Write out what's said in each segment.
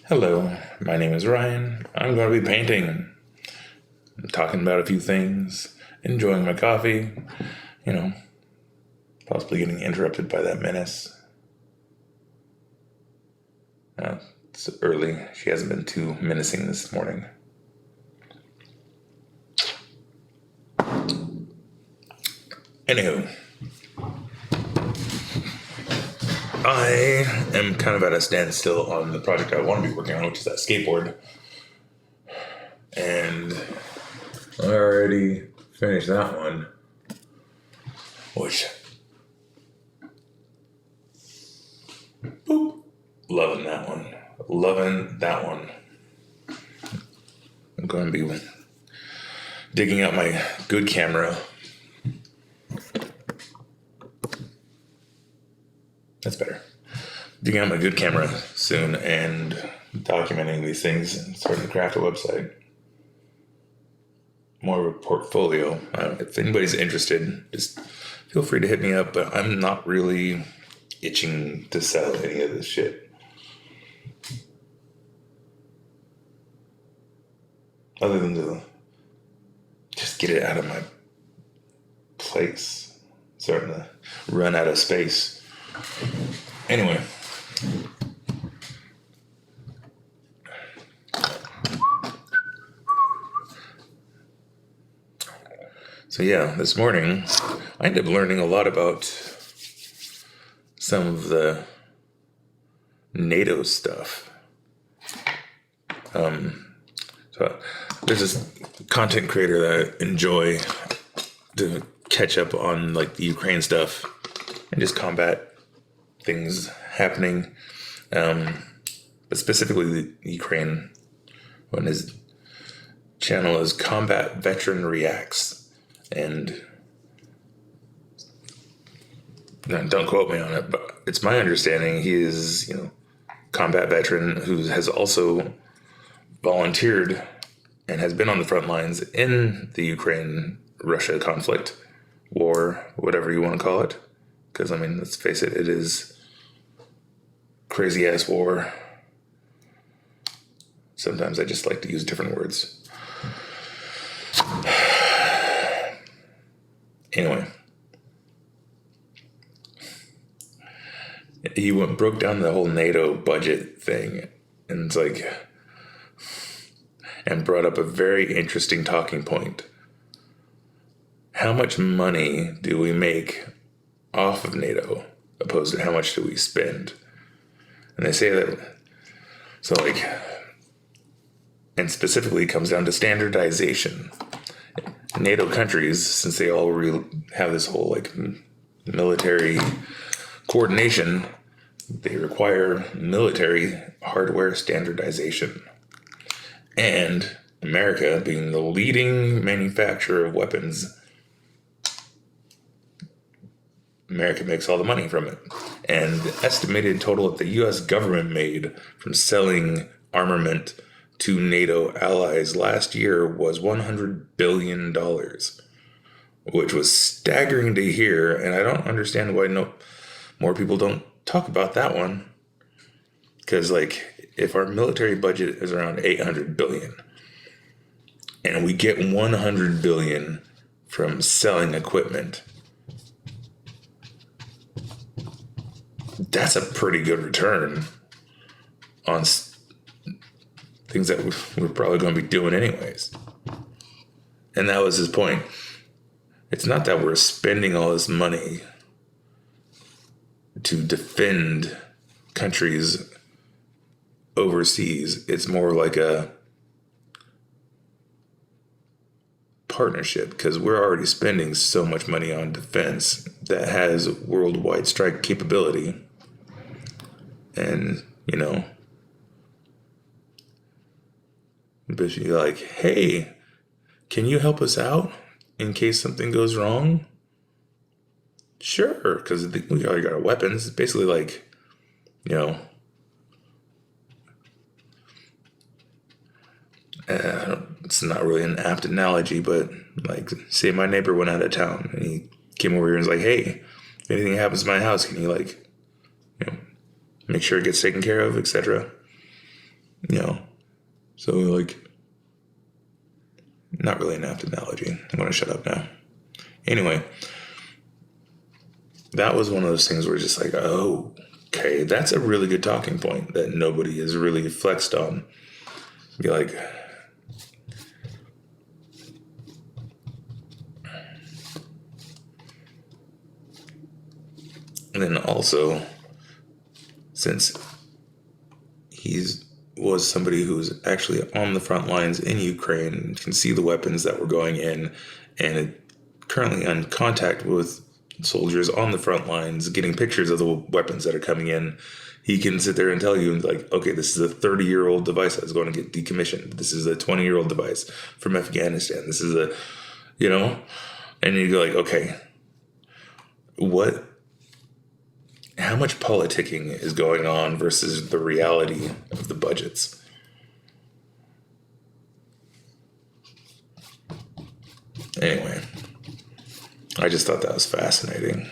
Hello, my name is Ryan. I'm going to be painting. I'm talking about a few things, enjoying my coffee, possibly getting interrupted by that menace. It's early. She hasn't been too menacing this morning. Anywho, I am kind of at a standstill on the project I want to be working on, which is that skateboard. And I already finished that one, which, loving that one. I'm going to be digging out my good camera. That's better. Digging out my good camera soon and documenting these things and starting to craft a website. More of a portfolio. If anybody's interested, just feel free to hit me up, but I'm not really itching to sell any of this shit. Other than to just get it out of my place. Starting to run out of space. Anyway. So yeah, this morning I ended up learning a lot about some of the NATO stuff. So there's this content creator that I enjoy to catch up on like the Ukraine stuff and just combat things happening. But specifically the Ukraine one. His channel is Combat Veteran Reacts. And don't quote me on it, but it's my understanding he is, combat veteran who has also volunteered and has been on the front lines in the Ukraine-Russia conflict, war, whatever you want to call it. Because, let's face it, it is crazy-ass war. Sometimes I just like to use different words. Anyway, he broke down the whole NATO budget thing and and brought up a very interesting talking point. How much money do we make off of NATO opposed to how much do we spend? And they say that, and specifically it comes down to standardization. NATO countries, since they all have this whole military coordination, they require military hardware standardization. And America, being the leading manufacturer of weapons, America makes all the money from it. And the estimated total that the U.S. government made from selling armament to NATO allies last year was $100 billion, which was staggering to hear, and I don't understand why more people don't talk about that one. Because, if our military budget is around $800 billion, and we get $100 billion from selling equipment, that's a pretty good return on things that we're probably going to be doing anyways. And that was his point. It's not that we're spending all this money to defend countries overseas. It's more like a partnership, because we're already spending so much money on defense that has worldwide strike capability. And, but you're like, hey, can you help us out in case something goes wrong? Sure, because we already got our weapons. It's basically it's not really an apt analogy, but say my neighbor went out of town and he came over here and was like, hey, if anything happens to my house, can you make sure it gets taken care of, etc. you know, so like, not really an apt analogy. I'm going to shut up now. Anyway, that was one of those things where it's just like, oh, okay, that's a really good talking point that nobody has really flexed on. Be like, and then also, since was somebody who's actually on the front lines in Ukraine, can see the weapons that were going in, and currently in contact with soldiers on the front lines, getting pictures of the weapons that are coming in, he can sit there and tell you, like, okay, this is a 30-year-old device that's going to get decommissioned. This is a 20-year-old device from Afghanistan. This is a, and you go like, okay, how much politicking is going on versus the reality of the budgets? Anyway, I just thought that was fascinating.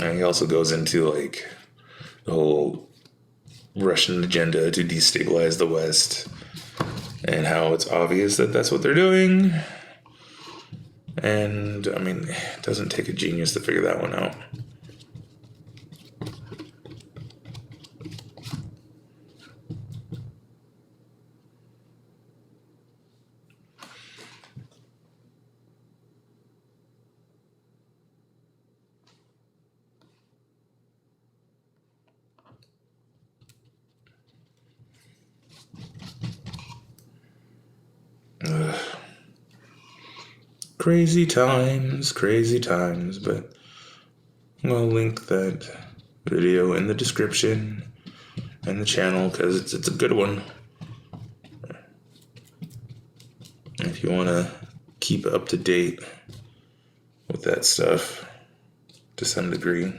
And he also goes into like the whole Russian agenda to destabilize the West and how it's obvious that that's what they're doing. And I mean, it doesn't take a genius to figure that one out. Crazy times, but I'll link that video in the description and the channel because it's a good one. If you want to keep up to date with that stuff to some degree.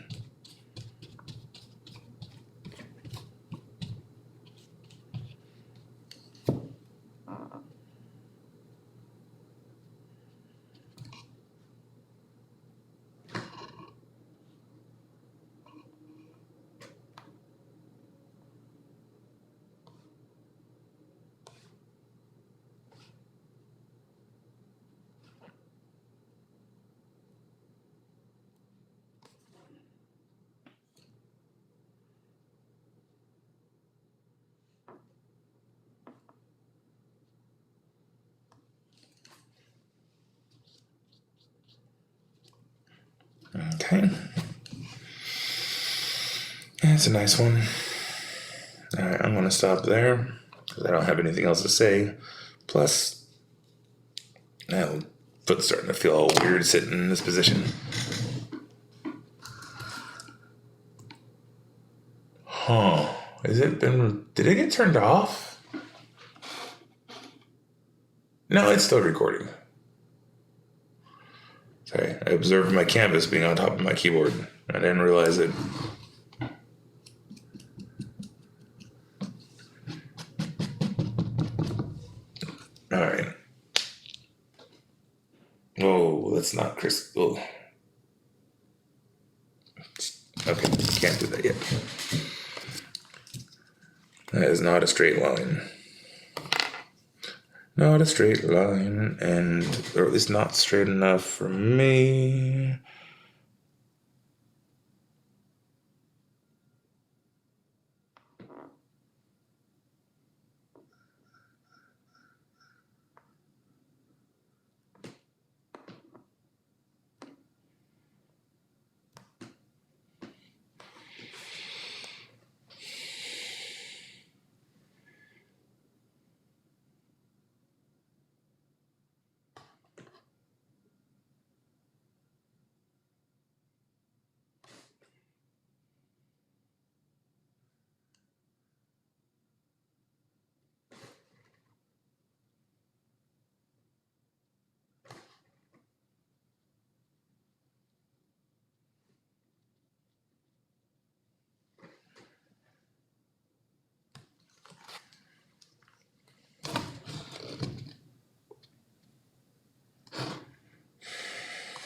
Okay. It's a nice one. Alright, I'm going to stop there because I don't have anything else to say. Plus, my foot's starting to feel all weird sitting in this position. Huh. Did it get turned off? No, it's still recording. Sorry, I observed my canvas being on top of my keyboard. I didn't realize it. Alright. Whoa, that's not crisp. Oh. Okay, can't do that yet. That is not a straight line. Not a straight line, or at least not straight enough for me.